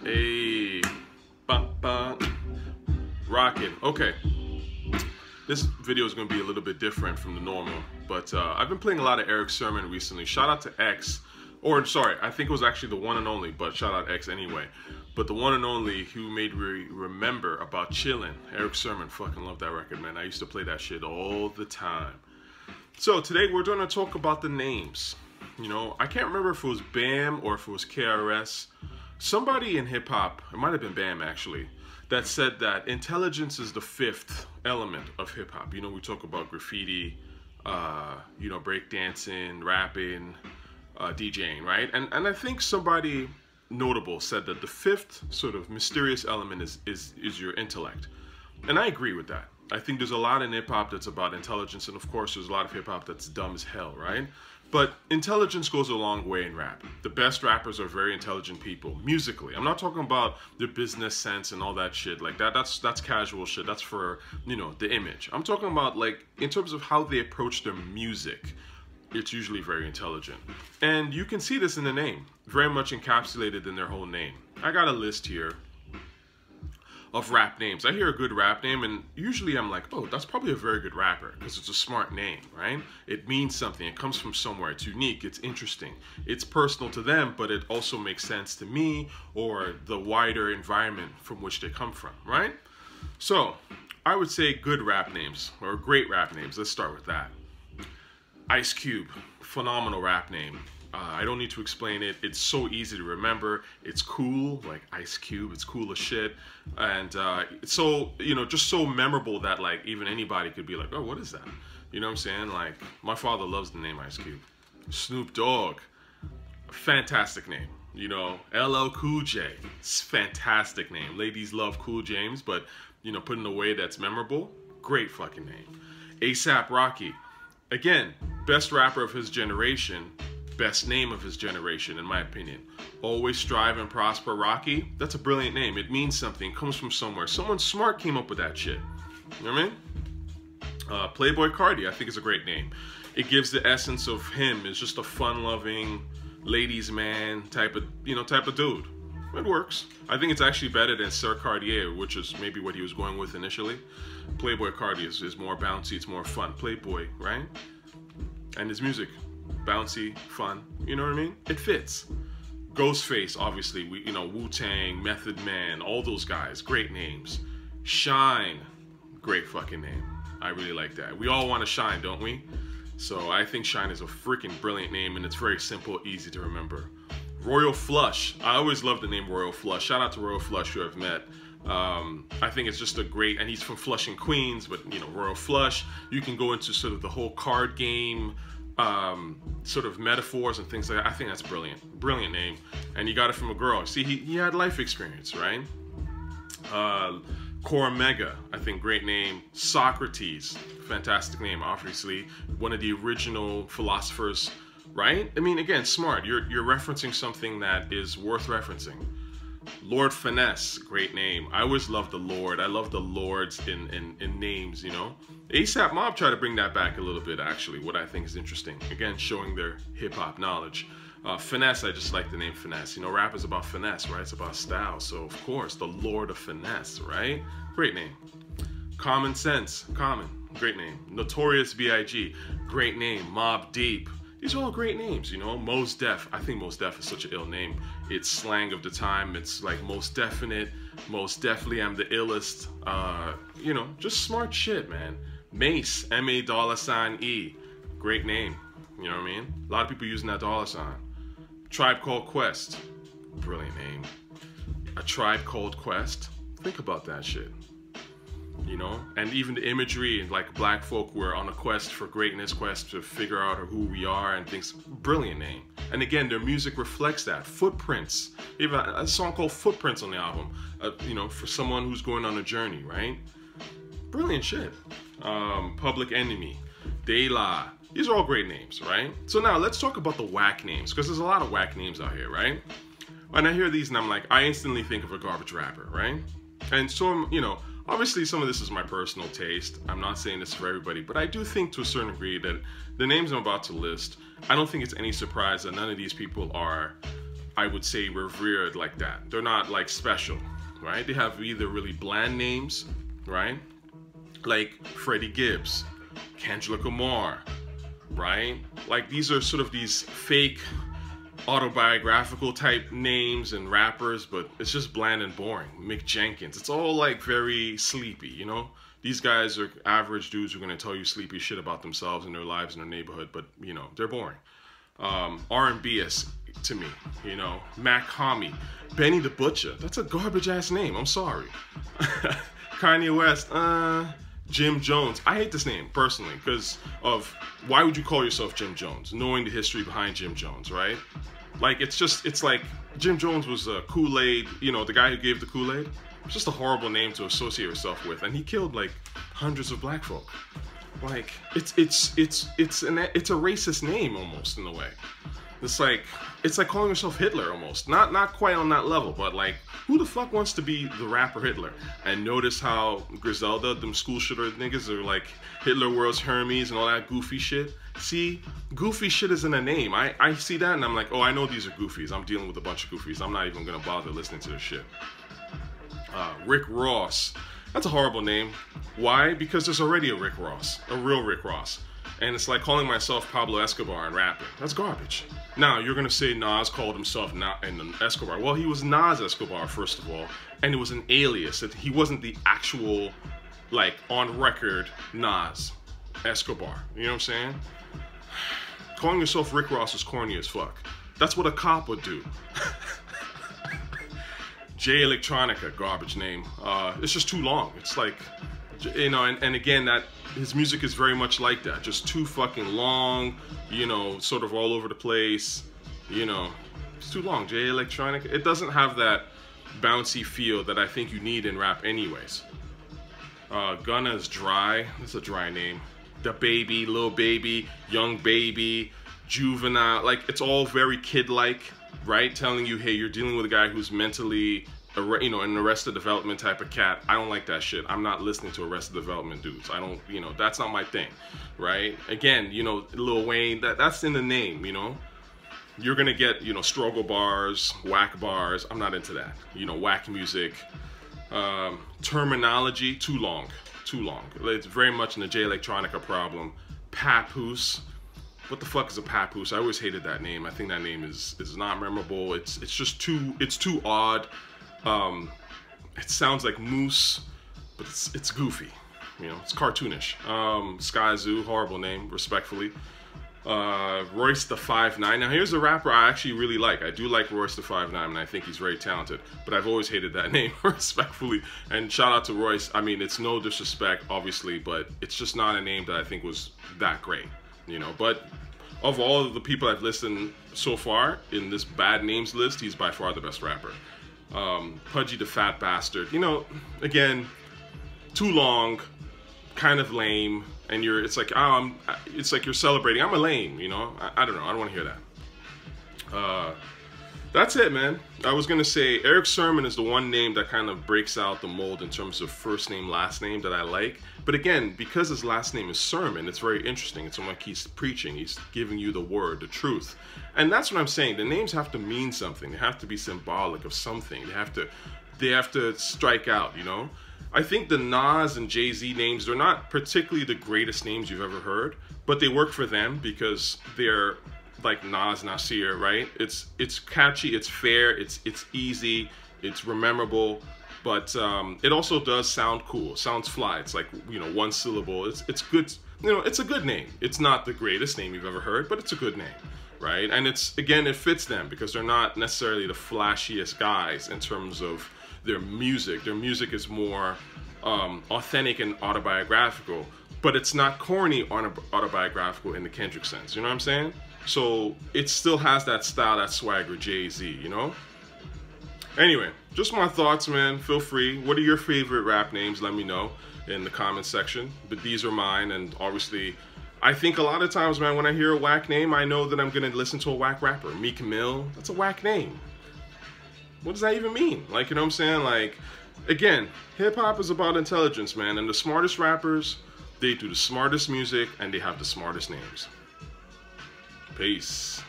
Hey, bum, bum. Rockin'. Okay, this video is going to be a little bit different from the normal, but I've been playing a lot of Erick Sermon recently. Shout out to X, or sorry, I think it was actually the one and only, but shout out X anyway. But the one and only who made me remember about chillin'. Erick Sermon, fucking love that record, man. I used to play that shit all the time. So today we're going to talk about the names. You know, I can't remember if it was BAM or if it was KRS. Somebody in hip hop, it might have been BAM actually, that said that intelligence is the fifth element of hip hop. You know, we talk about graffiti, you know, breakdancing, rapping, DJing, right? And I think somebody notable said that the fifth sort of mysterious element is your intellect. And I agree with that. I think there's a lot in hip hop that's about intelligence, and of course there's a lot of hip hop that's dumb as hell, right? But intelligence goes a long way in rap. The best rappers are very intelligent people, musically. I'm not talking about their business sense and all that shit like that. That's casual shit. That's for, you know, the image. I'm talking about, like, in terms of how they approach their music. It's usually very intelligent. And you can see this in the name, very much encapsulated in their whole name. I got a list here of rap names. I hear a good rap name and usually I'm like, oh, that's probably a very good rapper because it's a smart name, right? It means something. It comes from somewhere. It's unique. It's interesting. It's personal to them, but it also makes sense to me or the wider environment from which they come from, right? So I would say good rap names or great rap names. Let's start with that. Ice Cube, phenomenal rap name. I don't need to explain it. It's so easy to remember. It's cool, like Ice Cube. It's cool as shit. And it's so, you know, just so memorable that, like, even anybody could be like, oh, what is that? You know what I'm saying? Like, my father loves the name Ice Cube. Snoop Dogg, fantastic name. You know, LL Cool J, fantastic name. Ladies love Cool James, but, you know, put in a way that's memorable, great fucking name. A$AP Rocky, again, best rapper of his generation. Best name of his generation, in my opinion. Always Strive and Prosper Rocky. That's a brilliant name. It means something. It comes from somewhere. Someone smart came up with that shit. You know what I mean? Playboy Cardi, I think is a great name. It gives the essence of him as just a fun-loving, ladies' man type of dude. It works. I think it's actually better than Sir Cartier, which is maybe what he was going with initially. Playboy Cardi is more bouncy. It's more fun. Playboy, right? And his music. Bouncy, fun, you know what I mean? It fits. Ghostface, obviously, you know, Wu-Tang, Method Man, all those guys, great names. Shine, great fucking name. I really like that. We all want to shine, don't we? So I think Shine is a freaking brilliant name, and it's very simple, easy to remember. Royal Flush, I always love the name Royal Flush. Shout out to Royal Flush, who I've met. I think it's just a great, and he's from Flushing, Queens, but, you know, Royal Flush. You can go into sort of the whole card game, sort of metaphors and things like that. I think that's brilliant name, and you got it from a girl. See, he had life experience, right? Cormega, I think, great name. Socrates, fantastic name, obviously one of the original philosophers, right? I mean, again, smart. You're referencing something that is worth referencing. Lord Finesse, great name. I always love the Lord. I love the Lords in names, you know. A$AP Mob try to bring that back a little bit, actually, what I think is interesting. Again, showing their hip-hop knowledge. Finesse, I just like the name Finesse. You know, rap is about finesse, right? It's about style. So, of course, the Lord of Finesse, right? Great name. Common Sense, Common, great name. Notorious B.I.G., great name. Mobb Deep. These are all great names, you know. Mos Def, I think Mos Def is such an ill name. It's slang of the time. It's like most definite, most definitely I'm the illest. You know, just smart shit, man. Mace, M-A$E, great name. You know what I mean? A lot of people using that dollar sign. Tribe Called Quest, brilliant name. A Tribe Called Quest, think about that shit. You know, and even the imagery, like black folk were on a quest for greatness, quest to figure out who we are and things. Brilliant name. And again, their music reflects that. Footprints, even a song called Footprints on the album, you know, for someone who's going on a journey, right? Brilliant shit. Public Enemy, De La, these are all great names, right? So now let's talk about the whack names, because there's a lot of whack names out here, right? When I hear these and I'm like, I instantly think of a garbage rapper, right? And so, you know, obviously some of this is my personal taste. I'm not saying this for everybody, but I do think to a certain degree that the names I'm about to list, I don't think it's any surprise that none of these people are I would say, revered like that. They're not like special, right? They have either really bland names, right? Like Freddie Gibbs, Kendrick Lamar, right? Like these are sort of these fake autobiographical type names and rappers, but it's just bland and boring. Mick Jenkins, it's all like very sleepy, you know? These guys are average dudes who are going to tell you sleepy shit about themselves and their lives and their neighborhood, but, you know, they're boring. R&B is, to me, you know, Mac Homie, Benny the Butcher, that's a garbage ass name, I'm sorry. Kanye West, Jim Jones. I hate this name personally because of why would you call yourself Jim Jones, knowing the history behind Jim Jones, right? Like it's like Jim Jones was a Kool-Aid, you know, the guy who gave the Kool-Aid. It's just a horrible name to associate yourself with, and he killed like hundreds of black folk. Like it's a racist name almost in a way. It's like calling yourself Hitler almost. Not quite on that level, but like, who the fuck wants to be the rapper Hitler? And notice how Griselda, them school shooter niggas, are like Hitler World's Hermes and all that goofy shit. See, goofy shit is in a name. I see that and I'm like, oh, I know these are goofies. I'm dealing with a bunch of goofies. I'm not even gonna bother listening to this shit. Rick Ross. That's a horrible name. Why? Because there's already a Rick Ross, a real Rick Ross. And it's like calling myself Pablo Escobar and rapping. That's garbage. Now, you're going to say Nas called himself Escobar. Well, he was Nas Escobar, first of all, and it was an alias. He wasn't the actual, like, on record Nas Escobar. You know what I'm saying? Calling yourself Rick Ross is corny as fuck. That's what a cop would do. Jay Electronica, garbage name. It's just too long. It's like, you know, and again, that his music is very much like that. Just too fucking long, you know, sort of all over the place. You know, it's too long. Jay Electronica. It doesn't have that bouncy feel that I think you need in rap anyways. Gunna is dry. That's a dry name. Da Baby, Lil Baby, Young Baby, Juvenile. Like, it's all very kid-like, right? Telling you, hey, you're dealing with a guy who's mentally, you know, an Arrested Development type of cat. I don't like that shit. I'm not listening to Arrested Development dudes. I don't, you know, that's not my thing, right? Again, you know, Lil Wayne, that's in the name, you know? You're gonna get, you know, struggle bars, whack bars. I'm not into that. You know, whack music. Terminology, too long. Too long. It's very much in the Jay Electronica problem. Papoose. What the fuck is a papoose? I always hated that name. I think that name is not memorable. It's just too odd. It sounds like moose, but it's goofy. You know, it's cartoonish. Sky Zoo, horrible name, respectfully. Royce the 5'9". Now here's a rapper I actually really like. I do like Royce the 5'9", and I think he's very talented, but I've always hated that name, respectfully. And shout out to Royce. I mean, it's no disrespect, obviously, but it's just not a name that I think was that great, you know. But of all of the people I've listened so far in this bad names list, he's by far the best rapper. Pudgy the Fat Bastard. You know, again, too long, kind of lame. And it's like, it's like you're celebrating. I'm a lame, you know? I don't know. I don't want to hear that. That's it, man. I was going to say Erick Sermon is the one name that kind of breaks out the mold in terms of first name, last name that I like. But again, because his last name is Sermon, it's very interesting. It's like he's preaching. He's giving you the word, the truth. And that's what I'm saying. The names have to mean something. They have to be symbolic of something. They have to strike out, you know? I think the Nas and Jay-Z names, they're not particularly the greatest names you've ever heard, but they work for them because they're like Nas, Nasir, right? It's catchy, it's fair, it's easy, it's memorable, but it also does sound cool, sounds fly. It's like, you know, one syllable. It's good, you know, it's a good name. It's not the greatest name you've ever heard, but it's a good name, right? And it's, again, it fits them because they're not necessarily the flashiest guys in terms of their music. Their music is more authentic and autobiographical, but it's not corny autobiographical in the Kendrick sense. You know what I'm saying? So it still has that style, that swagger, Jay-Z, you know? Anyway, just my thoughts, man. Feel free. What are your favorite rap names? Let me know in the comment section. But these are mine, and obviously, I think a lot of times, man, when I hear a whack name, I know that I'm gonna listen to a whack rapper. Meek Mill, that's a whack name. What does that even mean? Like, you know what I'm saying? Like, again, hip-hop is about intelligence, man. And the smartest rappers, they do the smartest music and they have the smartest names. Peace.